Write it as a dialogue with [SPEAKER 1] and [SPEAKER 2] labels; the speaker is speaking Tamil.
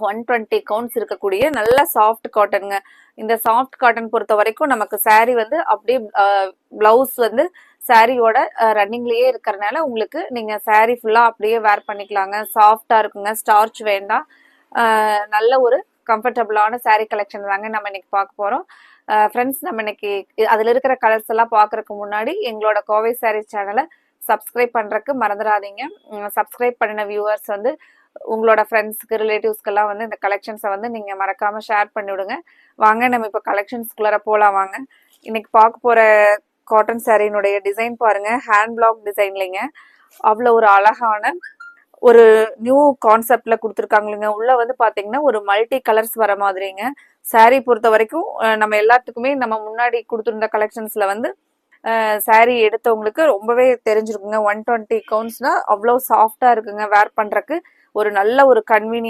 [SPEAKER 1] 120 கவுண்ட்ஸ் இருக்கக்கூடிய நல்ல சாஃப்ட் காட்டனுங்க. இந்த சாஃப்ட் காட்டன் பொறுத்த வரைக்கும் நமக்கு saree வந்து அப்படியே பிளவுஸ் வந்து சாரியோட ரன்னிங்லயே இருக்கறனால உங்களுக்கு நீங்க saree ஃபுல்லா அப்படியே வேர் பண்ணிக்கலாங்க. சாஃப்டா இருக்குங்க, ஸ்டார்ச் வேண்டாம். நல்ல ஒரு கம்ஃபர்டபுளான saree கலெக்ஷன் தாங்க நம்ம இன்னைக்கு பார்க்க போறோம். ஃப்ரெண்ட்ஸ், நம்ம இன்னைக்கு அதுல இருக்கிற கலர்ஸ் எல்லாம் பாக்குறதுக்கு முன்னாடி எங்களோட கோவை சாரீஸ் சேனலை சப்ஸ்கிரைப் பண்றதுக்கு மறந்துடாதீங்க. சப்ஸ்கிரைப் பண்ணின வியூவர்ஸ் வந்து உங்களோட ஃப்ரெண்ட்ஸ்க்கு ரிலேட்டிவ்ஸ்க்கெல்லாம் வந்து இந்த கலெக்ஷன்ஸை வந்து நீங்க மறக்காம ஷேர் பண்ணி விடுங்க. வாங்க நம்ம இப்போ கலெக்ஷன்ஸ்குள்ளார போலாம் வாங்க. இன்னைக்கு பார்க்க போற காட்டன் சாரியினுடைய டிசைன் பாருங்க, ஹேண்ட் பிளாக் டிசைன்லைங்க. அவ்வளோ ஒரு அழகான ஒரு நியூ கான்செப்ட்ல கொடுத்துருக்காங்களுங்க. உள்ள வந்து பாத்தீங்கன்னா ஒரு மல்டி கலர்ஸ் வர மாதிரிங்க. saree பொறுத்த வரைக்கும் நம்ம எல்லாத்துக்குமே நம்ம முன்னாடி கொடுத்துருந்த கலெக்ஷன்ஸ்ல வந்து saree எடுத்தவங்களுக்கு ரொம்பவே தெரிஞ்சிருக்குங்க. 120 கவுண்ட்ஸ்னா அவ்வளோ சாஃப்டா இருக்குங்க. வேர் பண்றதுக்கு ஒரு நல்ல ஒரு கன்வீனியன்ட்